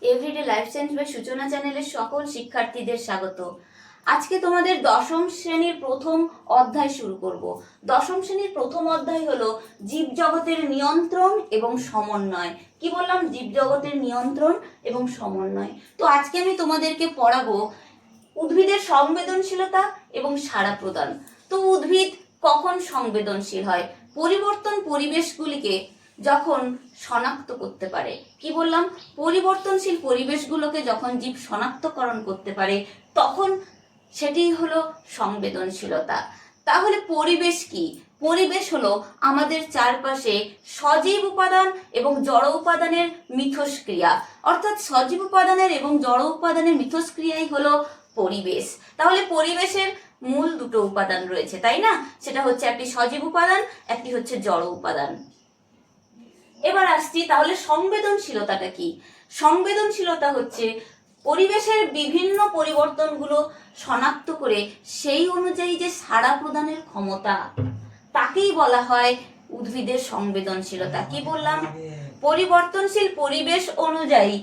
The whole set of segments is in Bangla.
এভরিডে লাইফ সায়েন্স বাই সূচনা চ্যানেলের সকল শিক্ষার্থীদের স্বাগত। আজকে তোমাদের দশম শ্রেণীর প্রথম অধ্যায় শুরু করব। দশম শ্রেণীর প্রথম অধ্যায় হলো জীবজগতের নিয়ন্ত্রণ এবং সমন্বয়। কি বললাম? জীবজগতের নিয়ন্ত্রণ এবং সমন্বয়। তো আজকে আমি তোমাদেরকে পড়াবো উদ্ভিদের সংবেদনশীলতা এবং সাড়া প্রদান। তো উদ্ভিদ কখন সংবেদনশীল হয়? পরিবর্তন পরিবেশগুলিকে যখন শনাক্ত করতে পারে। কি বললাম? পরিবর্তনশীল পরিবেশগুলোকে যখন জীব শনাক্তকরণ করতে পারে তখন সেটি হলো সংবেদনশীলতা। তাহলে পরিবেশ কি? পরিবেশ হলো আমাদের চারপাশে সজীব উপাদান এবং জড় উপাদানের মিথস্ক্রিয়া, অর্থাৎ সজীব উপাদানের এবং জড় উপাদানের মিথস্ক্রিয়াই হলো পরিবেশ। তাহলে পরিবেশের মূল দুটো উপাদান রয়েছে, তাই না? সেটা হচ্ছে একটি সজীব উপাদান, একটি হচ্ছে জড় উপাদান। এবার আসছি, তাহলে সংবেদনশীলতাটা কি? সংবেদনশীলতা হচ্ছে পরিবেশের বিভিন্ন পরিবর্তনগুলো শনাক্ত করে সেই অনুযায়ী যে সাড়া প্রদানের ক্ষমতা, তাকেই বলা হয় উদ্ভিদের সংবেদনশীলতা। কি বললাম? পরিবর্তনশীল পরিবেশ অনুযায়ী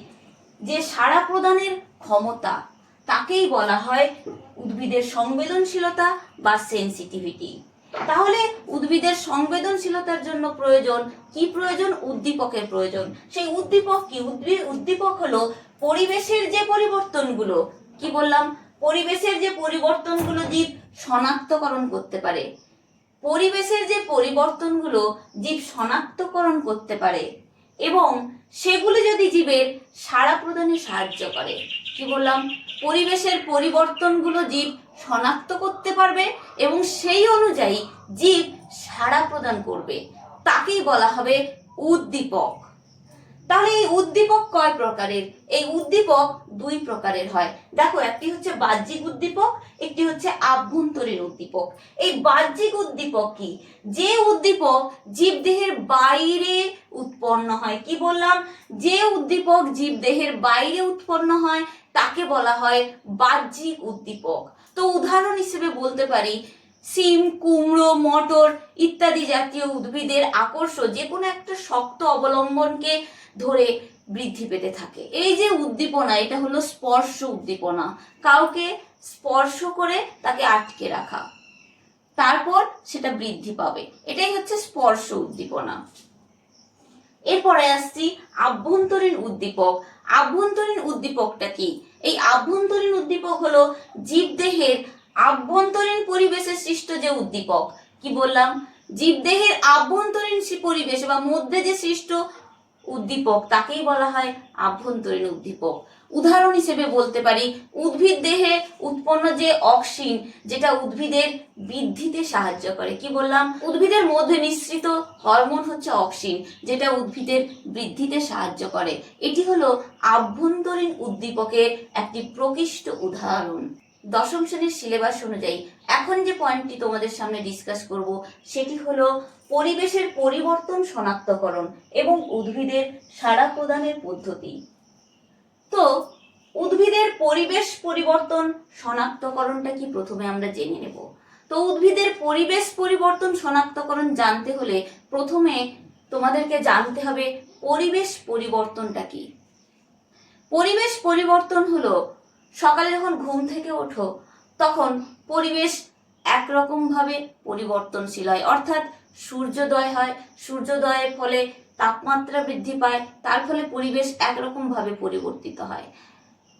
যে সাড়া প্রদানের ক্ষমতা, তাকেই বলা হয় উদ্ভিদের সংবেদনশীলতা বা সেন্সিটিভিটি। তাহলে উদ্ভিদের সংবেদনশীলতার জন্য প্রয়োজন কি? প্রয়োজন উদ্দীপকের প্রয়োজন। সেই উদ্দীপক কি? উদ্দীপক হলো পরিবেশের যে পরিবর্তনগুলো, কি বললাম? পরিবেশের যে পরিবর্তনগুলো জীব শনাক্তকরণ করতে পারে, পরিবেশের যে পরিবর্তনগুলো জীব শনাক্তকরণ করতে পারে এবং সেগুলো যদি জীবের সাড়া প্রদানে সাহায্য করে। কি বললাম? পরিবেশের পরিবর্তনগুলো জীব শনাক্ত করতে পারবে এবং সেই অনুযায়ী জীব সাড়া প্রদান করবে, তাকেই বলা হবে উদ্দীপক। তাহলে এই উদ্দীপক কয় প্রকারের? এই উদ্দীপক দুই প্রকারের হয়। দেখো, একটি হচ্ছে বাহ্যিক উদ্দীপক, একটি হচ্ছে আভ্যন্তরীণ উদ্দীপক। এই বাহ্যিক উদ্দীপক কি? যে উদ্দীপক জীবদেহের বাইরে উৎপন্ন হয়। কি বললাম? যে উদ্দীপক জীবদেহের বাইরে উৎপন্ন হয় তাকে বলা হয় বাহ্যিক উদ্দীপক। তো উদাহরণ হিসেবে বলতে পারি সিম, কুমড়ো, মটর ইত্যাদি জাতীয় উদ্ভিদের আকর্ষ যে কোনো একটা শক্ত অবলম্বনকে ধরে বৃদ্ধি পেতে থাকে। এই যে উদ্দীপনা, এটা হলো স্পর্শ উদ্দীপনা। কাউকে স্পর্শ করে তাকে আটকে রাখা, তারপর সেটা বৃদ্ধি পাবে, এটাই হচ্ছে স্পর্শ উদ্দীপনা। এরপরে আসছি আভ্যন্তরীণ উদ্দীপক। আভ্যন্তরীণ উদ্দীপকটা কি? এই আভ্যন্তরীণ উদ্দীপক হলো জীবদেহের আভ্যন্তরীণ পরিবেশে সৃষ্ট যে উদ্দীপক। কি বললাম? জীবদেহের আভ্যন্তরীণ পরিবেশ বা মধ্যে যে সৃষ্ট উদ্দীপক, তাকেই বলা হয় আভ্যন্তরীণ উদ্দীপক। উদাহরণ হিসেবে বলতে পারি উদ্ভিদ দেহে উৎপন্ন যে অক্সিন, যেটা উদ্ভিদের বৃদ্ধিতে সাহায্য করে। কি বললাম? উদ্ভিদের মধ্যে নিঃসৃত হরমোন হচ্ছে অক্সিন, যেটা উদ্ভিদের বৃদ্ধিতে সাহায্য করে। এটি হলো আভ্যন্তরীণ উদ্দীপকের একটি প্রকৃষ্ট উদাহরণ। দশম শ্রেণীর সিলেবাস অনুযায়ী এখন যে পয়েন্টটি তোমাদের সামনে ডিসকাস করব সেটি হলো পরিবেশের পরিবর্তন শনাক্তকরণ এবং উদ্ভিদের সাড়া প্রদানের পদ্ধতি। তো উদ্ভিদের পরিবেশ পরিবর্তন শনাক্তকরণটা কি প্রথমে আমরা জেনে নেব। তো উদ্ভিদের পরিবেশ পরিবর্তন শনাক্তকরণ জানতে হলে প্রথমে তোমাদেরকে জানতে হবে পরিবেশ পরিবর্তনটা কি। পরিবেশ পরিবর্তন হলো সকালে যখন ঘুম থেকে ওঠো তখন পরিবেশ একরকম ভাবে পরিবর্তনশীল হয়, অর্থাৎ সূর্যোদয় হয়, সূর্যোদয়ের ফলে তাপমাত্রা বৃদ্ধি পায়, তার ফলে পরিবেশ একরকম ভাবে পরিবর্তিত হয়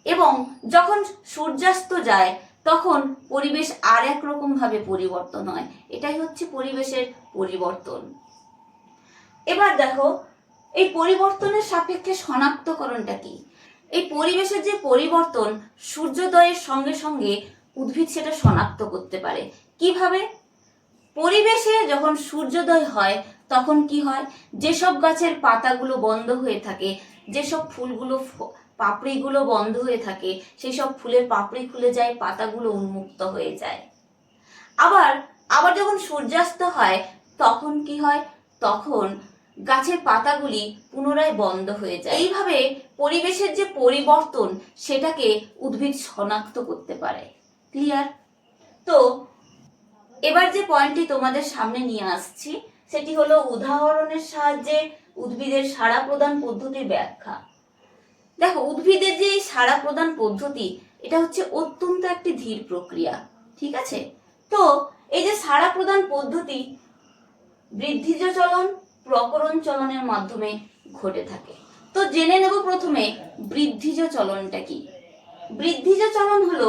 এবং যখন সূর্যাস্ত যায় তখন পরিবেশ আর একরকম ভাবে পরিবর্তন হয়। এটাই হচ্ছে পরিবেশের পরিবর্তন। এবার দেখো, এই পরিবর্তনের সাপেক্ষে শনাক্তকরণটা কি? এই পরিবেশের যে পরিবর্তন, সূর্যোদয়ের সঙ্গে সঙ্গে উদ্ভিদ সেটা শনাক্ত করতে পারে। কিভাবে? পরিবেশে যখন সূর্যোদয় হয় তখন কি হয়? যেসব গাছের পাতাগুলো বন্ধ হয়ে থাকে, যেসব ফুলগুলো পাপড়িগুলো বন্ধ হয়ে থাকে, সেই সব ফুলের পাপড়ি খুলে যায়, পাতাগুলো উন্মুক্ত হয়ে যায়। আবার আবার যখন সূর্যাস্ত হয় তখন কি হয়? তখন গাছের পাতাগুলি পুনরায় বন্ধ হয়ে যায়। এইভাবে পরিবেশের যে পরিবর্তন সেটাকে উদ্ভিদ শনাক্ত করতে পারে। ক্লিয়ার? তো এবার যে পয়েন্টটি তোমাদের সামনে নিয়ে আসছি সেটি হলো উদাহরণের সাহায্যে উদ্ভিদের সাড়া প্রদান পদ্ধতির ব্যাখ্যা। দেখো, উদ্ভিদের যে এই সাড়া প্রদান পদ্ধতি, এটা হচ্ছে অত্যন্ত একটি ধীর প্রক্রিয়া। ঠিক আছে, তো এই যে সাড়া প্রদান পদ্ধতি বৃদ্ধিজ চলন, প্রকরণ চলনের মাধ্যমে ঘটে থাকে। তো জেনে নেব প্রথমে বৃদ্ধিজ চলনটা কি। বৃদ্ধিজ চলন হলো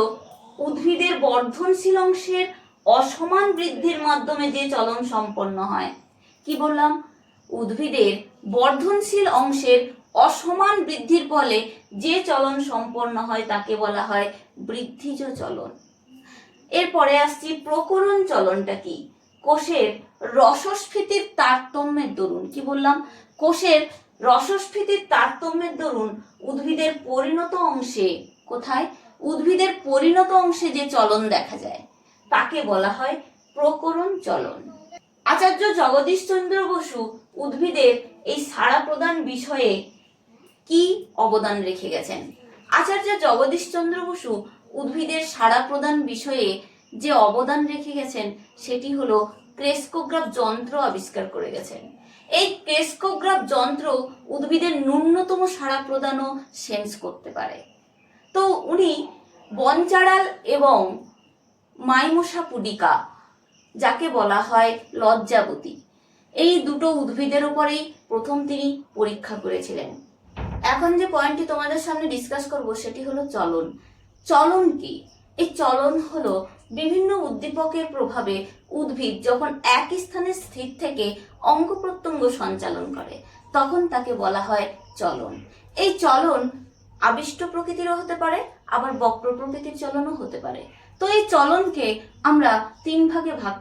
উদ্ভিদের বর্ধনশীল অংশের অসমান বৃদ্ধির মাধ্যমে যে চলন সম্পন্ন হয়। কি বললাম? উদ্ভিদের বর্ধনশীল অংশের অসমান বৃদ্ধির ফলে যে চলন সম্পন্ন হয় তাকে বলা হয় বৃদ্ধিজ চলন। এরপরে আসছি প্রকরণ চলনটা কি। কোষের রসস্ফীতির তারতম্যের দরুন, কি বললাম? কোষের রসস্ফীতির তারতম্যের দরুন উদ্ভিদের পরিণত অংশে, কোথায়? উদ্ভিদের পরিণত অংশে যে চলন দেখা যায় তাকে বলা হয় প্রকরণ চলন। আচার্য জগদীশ চন্দ্র বসু উদ্ভিদের এই সাড়া প্রদান বিষয়ে কি অবদান রেখে গেছেন? আচার্য জগদীশ চন্দ্র বসু উদ্ভিদের সাড়া প্রদান বিষয়ে যে অবদান রেখে গেছেন সেটি হলো ক্রেস্কোগ্রাফ যন্ত্র আবিষ্কার করে গেছেন। এই ক্রেস্কোগ্রাফ যন্ত্র উদ্ভিদের ন্যূনতম সাড়া প্রদানও সেন্স করতে পারে। তো উনি বনচাঁড়াল এবং মাইমোসা পুডিকা, যাকে বলা হয় লজ্জাবতী, এই দুটো উদ্ভিদের উপরেই প্রথম তিনি পরীক্ষা করেছিলেন। এখন যে পয়েন্টটি তোমাদের সামনে ডিসকাস করব সেটি হলো চলন। চলন কি? এই চলন হলো বিভিন্ন উদ্দীপকের প্রভাবে উদ্ভিদ যখন এক স্থানে স্থির থেকে অঙ্গ প্রত্যঙ্গ সঞ্চালন করে তখন তাকে বলা হয় চলন। এই চলন আবিষ্ট প্রকৃতিরও হতে পারে, আবার বক্র প্রকৃতির চলনও হতে পারে। তো এই চলনকে আমরা তিন ভাগে ভাগ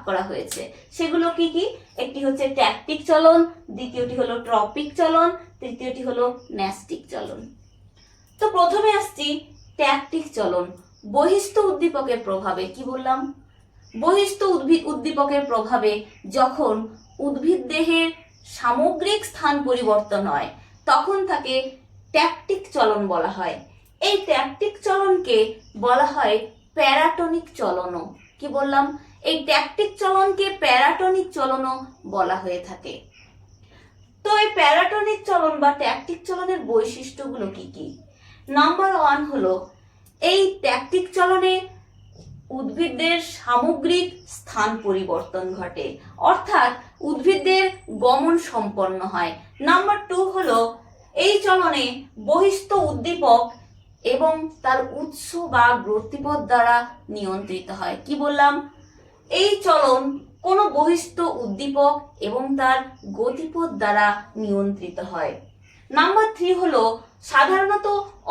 করা হয়েছে। সেগুলো কি কি? একটি হচ্ছে ট্যাকটিক চলন, দ্বিতীয়টি হলো ট্রপিক চলন, তৃতীয়টি হলো ন্যাস্টিক চলন। তো প্রথমে আসছি ট্যাকটিক চলন। বহিস্থ উদ্দীপকের প্রভাবে, কি বললাম? বহিস্থ উদ্দীপকের প্রভাবে যখন উদ্ভিদ দেহের সামগ্রিক স্থান পরিবর্তন হয় তখন তাকে ট্যাকটিক চলন বলা হয়। এই ট্যাকটিক চলনকে বলা হয় প্যারাটনিক চলনও। কি বললাম? এই ট্যাকটিক চলনকে প্যারাটনিক চলনও বলা হয়ে থাকে। তো এই প্যারাটনিক চলন বা ট্যাকটিক চলনের বৈশিষ্ট্যগুলো কি কি? নাম্বার 1 হলো এই ট্যাকটিক চলনে উদ্ভিদদের সামগ্রিক স্থান পরিবর্তন ঘটে, অর্থাৎ উদ্ভিদদের গমন সম্পন্ন হয়। নাম্বার 2 হলো এই চলনে বহিস্থ উদ্দীপক এবং তার উৎস বা গতিপথ দ্বারা নিয়ন্ত্রিত হয়। কি বললাম? এই চলন কোনো বহিস্থ উদ্দীপক এবং তার গতিপথ দ্বারা নিয়ন্ত্রিত হয়। নাম্বার 3 হলো সাধারণত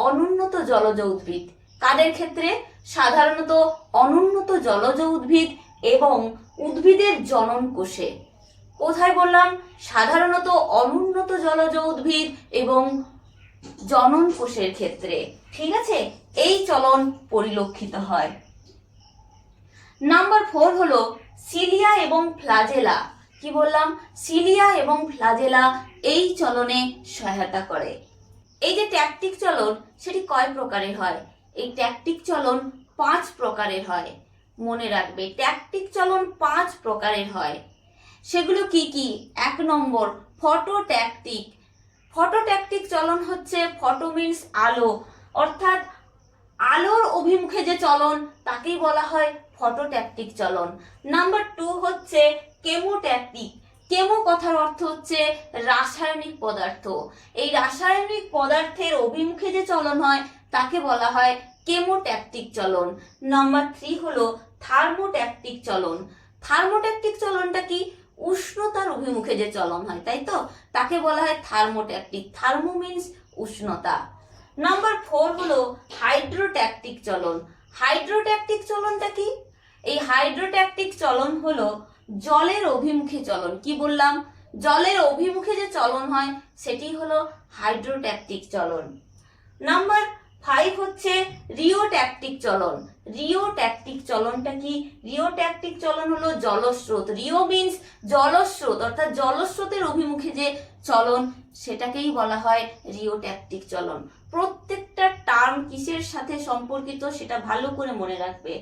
অনুন্নত জলজ উদ্ভিদ। কাদের ক্ষেত্রে? সাধারণত অনুন্নত জলজ উদ্ভিদ এবং উদ্ভিদের জনন কোষে। কোথায় বললাম? সাধারণত অনুন্নত জলজ উদ্ভিদ এবং জনন কোষের ক্ষেত্রে। ঠিক আছে, এই চলন পরিলক্ষিত হয়। নাম্বার 4 হলো সিলিয়া এবং ফ্লাজেলা। কি বললাম? সিলিয়া এবং ফ্লাজেলা এই চলনে সহায়তা করে। এই যে ট্যাকটিক চলন সেটি কয় প্রকারের হয়? এই ট্যাকটিক চলন 5 প্রকারের হয়। মনে রাখবে, ট্যাকটিক চলন 5 প্রকারের হয়। সেগুলো কি কি? 1 নম্বর ফটোট্যাকটিক। ফটোট্যাকটিক চলন হচ্ছে, ফটো মিন্স আলো, অর্থাৎ আলোর অভিমুখে যে চলন তাকেই বলা হয় ফটোট্যাকটিক চলন। নাম্বার 2 হচ্ছে কেমোট্যাকটিক। কেমো কথার অর্থ হচ্ছে রাসায়নিক পদার্থ। এই রাসায়নিক পদার্থের অভিমুখে যে চলন হয় তাকে বলা হয় কেমোট্যাকটিক চলন। নাম্বার 3 হলো থার্মোট্যাকটিক চলন। থার্মোট্যাকটিক চলনটা কি? উষ্ণতার অভিমুখে যে চলন হয়, তাই তো, তাকে বলা হয় থার্মোট্যাকটিক। থার্মো মিন্স উষ্ণতা। নাম্বার 4 হলো হাইড্রোট্যাকটিক চলন। হাইড্রোট্যাকটিক চলনটা কি? এই হাইড্রোট্যাকটিক চলন হলো জলের অভিমুখে চলন। কি বললাম? জলের অভিমুখে যে চলন হয় সেটি হলো হাইড্রোট্যাকটিক চলন। নাম্বার 5 হচ্ছে রিওট্যাকটিক চলন। রিওট্যাকটিক চলনটা কি? রিওট্যাকটিক চলন হলো জলস্রোত। রিও মিন্স জলস্রোত, অর্থাৎ জলস্রোতের অভিমুখে যে চলন সেটাকেই বলা হয় রিওট্যাকটিক চলন। প্রত্যেকটা টার্ম কিসের সাথে সম্পর্কিত সেটা ভালো করে মনে রাখবে।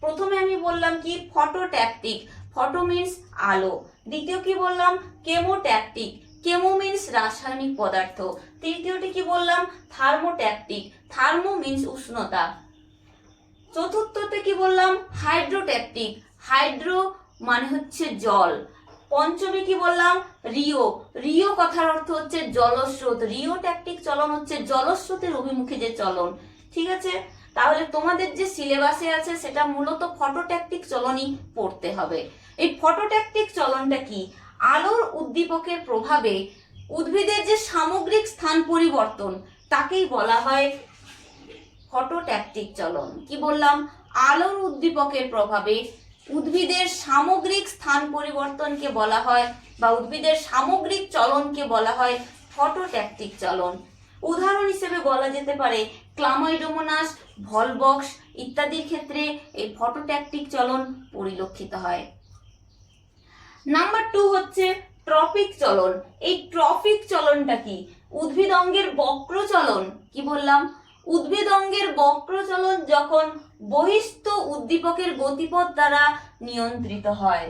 প্রথমে আমি বললাম কি? ফটোট্যাকটিক। ফটো মিন্স আলো। দ্বিতীয় কি বললাম? কেমোট্যাকটিক। কেমো মিন্স রাসায়নিক পদার্থ। তৃতীয়টি কি বললাম? থার্মোট্যাকটিক। থার্মো মিন্স উষ্ণতা। চতুর্থতে কি বললাম? হাইড্রোট্যাকটিক। হাইড্রো মানে হচ্ছে জল। পঞ্চমে কি বললাম? রিও। রিও কথার অর্থ হচ্ছে জলস্রোত। রিওট্যাকটিক চলন হচ্ছে জলস্রোতের অভিমুখে যে চলন। ঠিক আছে, তাহলে তোমাদের যে সিলেবাসে আছে সেটা মূলত ফটোট্যাকটিক চলনই পড়তে হবে। এই ফটোট্যাকটিক চলনটা কি? আলোর উদ্দীপকের প্রভাবে উদ্ভিদের যে সামগ্রিক স্থান পরিবর্তন তাকেই বলা হয় ফটোট্যাকটিক চলন। কি বললাম? আলোর উদ্দীপকের প্রভাবে উদ্ভিদের সামগ্রিক স্থান পরিবর্তনকে বলা হয় বা উদ্ভিদের সামগ্রিক চলনকে বলা হয় ফটোট্যাকটিক চলন। উদাহরণ হিসেবে বলা যেতে পারে ক্লামাইডোমোনাস, ভলবক্স ইত্যাদির ক্ষেত্রে এই ফটোট্যাকটিক চলন পরিলক্ষিত হয়। নাম্বার 2 হচ্ছে ট্রপিক চলন। এই ট্রপিক চলনটা কি? উদ্ভিদ অঙ্গের বক্র চলন। কি বললাম? উদ্ভিদ অঙ্গের বক্র চলন যখন বহিস্থ উদ্দীপকের গতিপথ দ্বারা নিয়ন্ত্রিত হয়।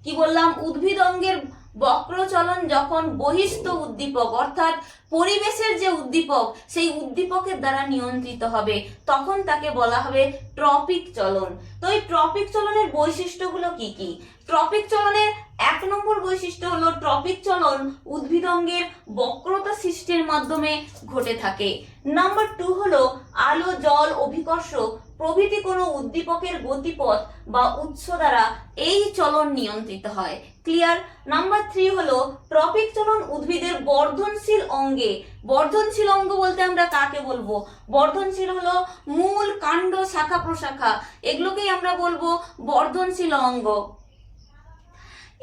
কি বললাম? উদ্ভিদ অঙ্গের বক্র চলন যখন বহিস্থ উদ্দীপক অর্থাৎ পরিবেশের যে উদ্দীপক সেই উদ্দীপকের দ্বারা নিয়ন্ত্রিত হবে তখন তাকে বলা হবে ট্রপিক চলন। তো এই ট্রপিক চলনের বৈশিষ্ট্যগুলো কি কি? ট্রপিক চলনের 1 নম্বর বৈশিষ্ট্য হলো ট্রপিক চলন উদ্ভিদ অঙ্গের বক্রতা সৃষ্টির মাধ্যমে ঘটে থাকে। নাম্বার 2 হলো আলো, জল, অভিকর্ষ প্রভৃতি কোনো উদ্দীপকের গতিপথ বা উৎস দ্বারা এই চলন নিয়ন্ত্রিত হয়। ক্লিয়ার? নাম্বার 3 হলো ট্রপিক চলন উদ্ভিদের বর্ধনশীল অঙ্গে। বর্ধনশীল অঙ্গ বলতে আমরা কাকে বলবো? বর্ধনশীল হলো মূল, কাণ্ড, শাখা প্রশাখা, এগুলোকেই আমরা বলবো বর্ধনশীল অঙ্গ।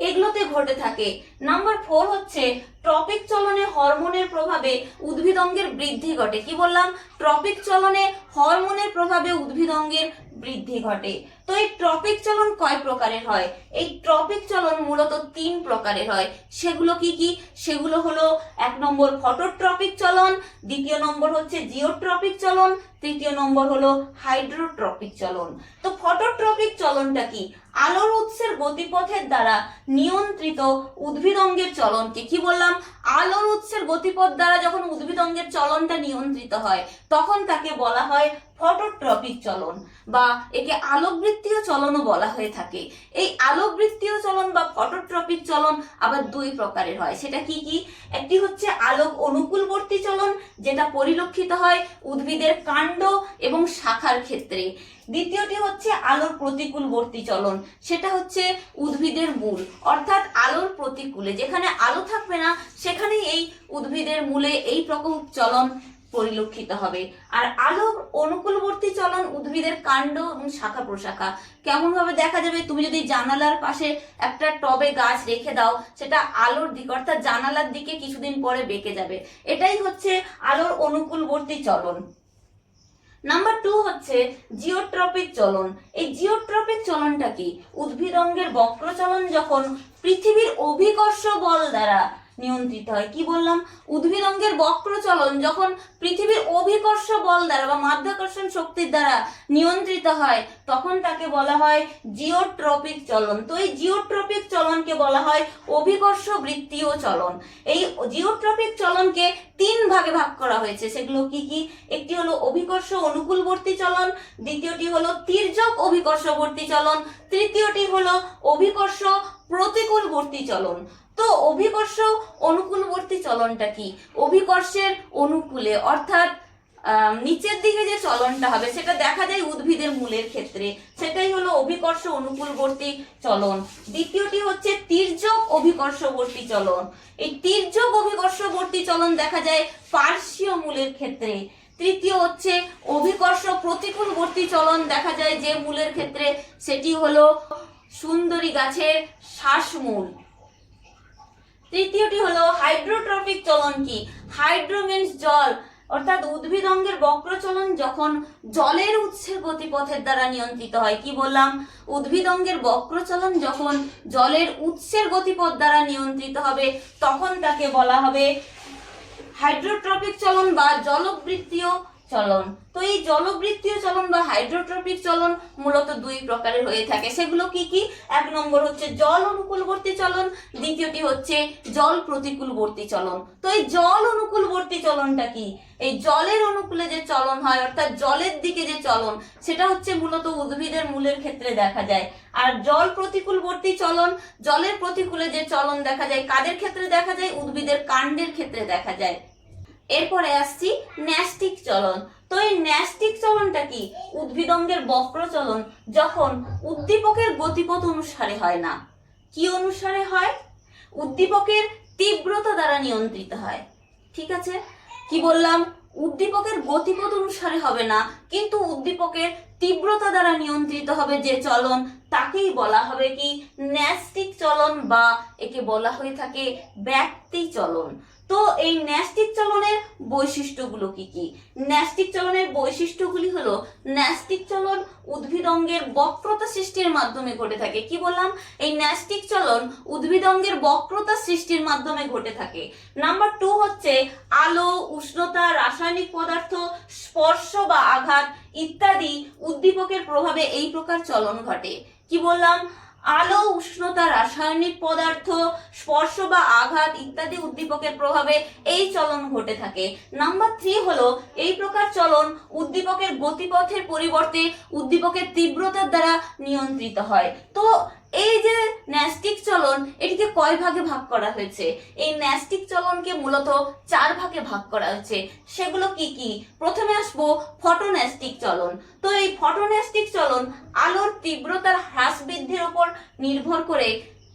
এগুলোতে ঘটে থাকে। নাম্বার 4 হচ্ছে ট্রপিক চলনে হরমোনের প্রভাবে উদ্ভিদ অঙ্গের বৃদ্ধি ঘটে। কি বললাম? ট্রপিক চলনে হরমোনের প্রভাবে উদ্ভিদ অঙ্গের বৃদ্ধি ঘটে। তো এই ট্রপিক চলন কয় প্রকারের হয়? এই ট্রপিক চলন মূলত 3 প্রকারের হয়। সেগুলো কি কি? সেগুলো হলো 1 নম্বর ফটোট্রপিক চলন, 2 নম্বর হচ্ছে জিওট্রপিক চলন, 3 নম্বর হলো হাইড্রোট্রপিক চলন। তো ফটোট্রপিক চলনটা কি? আলোর উৎসের গতিপথের দ্বারা নিয়ন্ত্রিত উদ্ভিদ অঙ্গের চলনকে কি বললাম? আলোর উৎসের গতিপথ দ্বারা যখন উদ্ভিদ অঙ্গের চলনটা নিয়ন্ত্রিত হয় তখন তাকে বলা হয় ফটোট্রপিক চলন বা একে আলোকবৃত্তীয় চলনও বলা হয়ে থাকে। এই আলোকবৃত্তীয় চলন বা ফটোট্রপিক চলন আবার 2 প্রকারের হয়। সেটা কি কি? একটি হচ্ছে আলোক অনুকূলবর্তী চলন যেটা পরিলক্ষিত হয় উদ্ভিদের কাণ্ড এবং শাখার ক্ষেত্রে। দ্বিতীয়টি হচ্ছে আলোর প্রতিকূলবর্তী চলন, সেটা হচ্ছে উদ্ভিদের মূল অর্থাৎ আলোর প্রতিকূলে, যেখানে আলো থাকবে না সেখানেই এই উদ্ভিদের মূলে এই প্রকোপ চলন পরিলক্ষিত হবে। আর আলোর অনুকূলবর্তী চলন উদ্ভিদের কাণ্ড এবং শাখা প্রশাখা। কেমন ভাবে দেখা যাবে? তুমি যদি জানালার পাশে একটা টবে গাছ রেখে দাও, সেটা আলোর দিক অর্থাৎ জানালার দিকে কিছুদিন পরে বেঁকে যাবে। এটাই হচ্ছে আলোর অনুকূলবর্তী চলন। নাম্বার 2 হচ্ছে জিওট্রপিক চলন। এই জিওট্রপিক চলনটা কি? উদ্ভিদ অঙ্গের বক্র চলন যখন পৃথিবীর অভিকর্ষ বল দ্বারা নিয়ন্ত্রিত হয়। কি বললাম? উদ্ভিদ অঙ্গের বক্র চলন যখন পৃথিবীর অভিকর্ষ বল দ্বারা বা মাধ্যাকর্ষণ শক্তির দ্বারা নিয়ন্ত্রিত হয় তখন তাকে বলা হয় জিওট্রপিক চলন। তো এই জিওট্রপিক চলনকে বলা হয় অভিকর্ষ বৃত্তীয় চলন। এই জিওট্রপিক চলনকে 3 ভাগে ভাগ করা হয়েছে। সেগুলো কি কি? একটি হলো অভিকর্ষ অনুকূলবর্তী চলন, দ্বিতীয়টি হলো তির্যক অভিকর্ষবর্তী চলন, তৃতীয়টি হলো অভিকর্ষ প্রতিকূলবর্তী চলন। তো অভিকর্ষ অনুকূলবর্তী চলনটা কি? অভিকর্ষের অনুকূলে অর্থাৎ নিচের দিকে যে চলনটা হবে সেটা দেখা যায় উদ্ভিদের মূলের ক্ষেত্রে, সেটাই হলো অভিকর্ষ অনুকূলবর্তী চলন। দ্বিতীয়টি হচ্ছে তির্যক অভিকর্ষবর্তী চলন। এই তির্যক অভিকর্ষবর্তী চলন দেখা যায় পার্শ্বীয় মূলের ক্ষেত্রে। তৃতীয় হচ্ছে অভিকর্ষ প্রতিকূলবর্তী চলন দেখা যায় যে মূলের ক্ষেত্রে, সেটি হলো সুন্দরী গাছের শ্বাসমূল। তৃতীয়টি হলো হাইড্রোট্রপিক চলন। কি? হাইড্রো মিন্স জল অর্থাৎ উদ্ভিদ অঙ্গের বক্র চলন যখন জলের উৎসের গতিপথের দ্বারা নিয়ন্ত্রিত হয়। কি বললাম? উদ্ভিদ অঙ্গের বক্র চলন যখন জলের উৎসের গতিপথ দ্বারা নিয়ন্ত্রিত হবে তখন তাকে বলা হবে হাইড্রোট্রপিক চলন বা জলবৃত্তীয় চলন। তো এই জলবৃত্তীয় চলন বা হাইড্রোট্রপিক চলন মূলত দুই প্রকারের হয়ে থাকে। সেগুলো কি কি? এক নম্বর হচ্ছে জল অনুকূলবর্তী চলন, দ্বিতীয়টি হচ্ছে জল প্রতিকূলবর্তী চলন। তো এই জল অনুকূলবর্তী চলনটা কি? এই জলের অনুকূলে যে চলন হয়, অর্থাৎ জলের দিকে যে চলন, সেটা হচ্ছে মূলত উদ্ভিদের মূলের ক্ষেত্রে দেখা যায়। আর জল প্রতিকূলবর্তী চলন, জলের প্রতিকূলে যে চলন দেখা যায়, কাদের ক্ষেত্রে দেখা যায়? উদ্ভিদের কাণ্ডের ক্ষেত্রে দেখা যায়। এরপরে আসছি ন্যাস্টিক চলন। তো এই ন্যাস্টিক চলনটা কি? উদ্ভিদঙ্গের বক্র চলন যখন উদ্দীপকের গতিপথ অনুসারে হয় না। কি অনুসারে হয়? উদ্দীপকের তীব্রতা দ্বারা নিয়ন্ত্রিত হয়। ঠিক আছে, কি বললাম? উদ্দীপকের গতিপথ অনুসারে হবে না, কিন্তু উদ্দীপকের তীব্রতা দ্বারা নিয়ন্ত্রিত হবে যে চলন, তাকেই বলা হবে কি? ন্যাস্টিক চলন, বা একে বলা হয়ে থাকে ব্যাপ্তি চলন। তো এই ন্যাস্টিক চলনের বৈশিষ্ট্যগুলো কি কি? ন্যাস্টিক চলনের বৈশিষ্ট্যগুলি হলো, ন্যাস্টিক চলন উদ্ভিদঙ্গের বক্রতা সৃষ্টির মাধ্যমে ঘটে থাকে। কি বললাম? এই ন্যাস্টিক চলন উদ্ভিদঙ্গের বক্রতা সৃষ্টির মাধ্যমে ঘটে থাকে। নাম্বার 2 হচ্ছে আলো, উষ্ণতা, রাসায়নিক পদার্থ, স্পর্শ বা আঘাত ইত্যাদি উদ্দীপকের প্রভাবে এই প্রকার চলন ঘটে। কি বললাম? আলো, উষ্ণতা, রাসায়নিক পদার্থ, স্পর্শ বা আঘাত ইত্যাদি উদ্দীপকের প্রভাবে এই চলন ঘটে থাকে। নাম্বার 3 হলো, এই প্রকার চলন উদ্দীপকের গতিপথের পরিবর্তে উদ্দীপকের তীব্রতার দ্বারা নিয়ন্ত্রিত হয়। তো এই যে ন্যাস্টিক চলন, এটিকে কয় ভাগে ভাগ করা হয়েছে? এই ন্যাস্টিক চলনকে মূলত 4 ভাগে ভাগ করা হয়েছে। সেগুলো কি কি? প্রথমে আসবো ফটোন্যাস্টিক চলন। তো এই ফটোন্যাস্টিক চলন আলোর তীব্রতার হ্রাস বৃদ্ধির উপর নির্ভর করে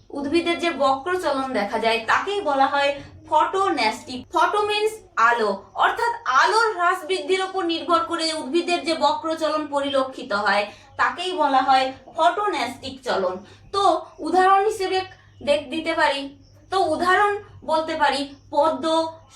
উদ্ভিদের যে বক্র চলন দেখা যায়, তাকেই বলা হয় ফটোন্যাস্টিক। ফটো মিন্স আলো, অর্থাৎ আলোর হ্রাস বৃদ্ধির উপর নির্ভর করে উদ্ভিদের যে বক্র চলন পরিলক্ষিত হয়, তাকেই বলা হয় ফটোন্যাস্টিক চলন। তো উদাহরণ হিসেবে দিতে পারি। তো উদাহরণ বলতে পারি পদ্ম,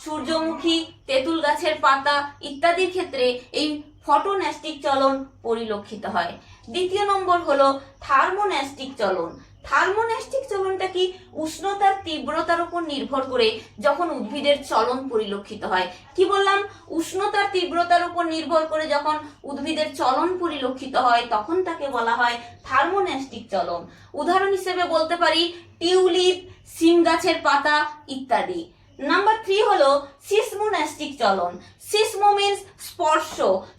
সূর্যমুখী, তেঁতুল গাছের পাতা ইত্যাদির ক্ষেত্রে এই ফটোন্যাস্টিক চলন পরিলক্ষিত হয়। দ্বিতীয় নম্বর হলো থার্মোন্যাস্টিক চলন। থার্মোন্যাস্টিক চলনটা কি? উষ্ণতার তীব্রতার উপর নির্ভর করে যখন উদ্ভিদের চলন পরিলক্ষিত হয়। কি বললাম? উষ্ণতার তীব্রতার উপর নির্ভর করে যখন উদ্ভিদের চলন পরিলক্ষিত হয়, তখন তাকে বলা হয় থার্মোন্যাস্টিক চলন। উদাহরণ হিসেবে বলতে পারি টিউলিপ, সিম গাছের পাতা ইত্যাদি। নাম্বার 3 হলো সিসমোন্যাস্টিক চলন। সিসমো মিন্স স্পর্শ,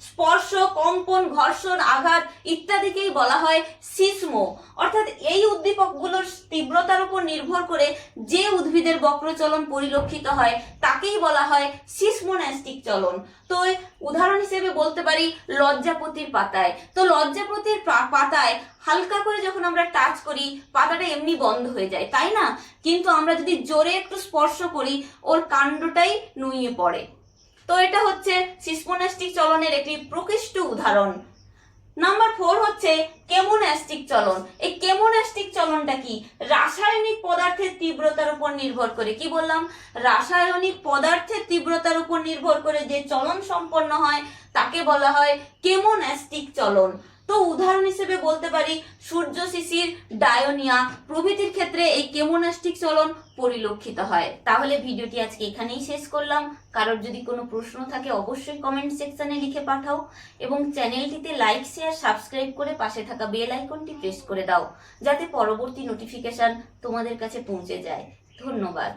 স্পর্শ, কম্পন, ঘর্ষণ, আঘাত ইত্যাদিকেই বলা হয় সিসমো। অর্থাৎ এই উদ্দীপকগুলোর তীব্রতার উপর নির্ভর করে যে উদ্ভিদের বক্রচলন পরিলক্ষিত হয়, তাকেই বলা হয় সিসমোন্যাস্টিক চলন। তো উদাহরণ হিসেবে বলতে পারি লজ্জাপতির পাতায়। তো লজ্জাপতির পাতায় হালকা করে যখন আমরা টাচ করি, পাতাটা এমনি বন্ধ হয়ে যায়, তাই না? কিন্তু আমরা যদি জোরে একটু স্পর্শ করি, ওর কাণ্ডটাই নুয়ে পড়ে। তো এটা হচ্ছে সিসমোন্যাস্টিক চলনের একটি প্রকৃষ্ট উদাহরণ। নাম্বার 4 হচ্ছে কেমোন্যাস্টিক চলন। এই কেমোন্যাস্টিক চলনটা কি? রাসায়নিক পদার্থের তীব্রতার উপর নির্ভর করে। কি বললাম? রাসায়নিক পদার্থের তীব্রতার উপর নির্ভর করে যে চলন সম্পন্ন হয়, তাকে বলা হয় কেমোন্যাস্টিক চলন। তো উদাহরণ হিসেবে বলতে পারি সূর্য শিশির, ডায়োনিয়া প্রভৃতির ক্ষেত্রে এই কেমোন্যাস্টিক চলন পরিলক্ষিত হয়। তাহলে ভিডিওটি আজকে এখানেই শেষ করলাম। কারোর যদি কোনো প্রশ্ন থাকে অবশ্যই কমেন্ট সেকশনে লিখে পাঠাও, এবং চ্যানেলটিতে লাইক, শেয়ার, সাবস্ক্রাইব করে পাশে থাকা বেল আইকনটি প্রেস করে দাও, যাতে পরবর্তী নোটিফিকেশন তোমাদের কাছে পৌঁছে যায়। ধন্যবাদ।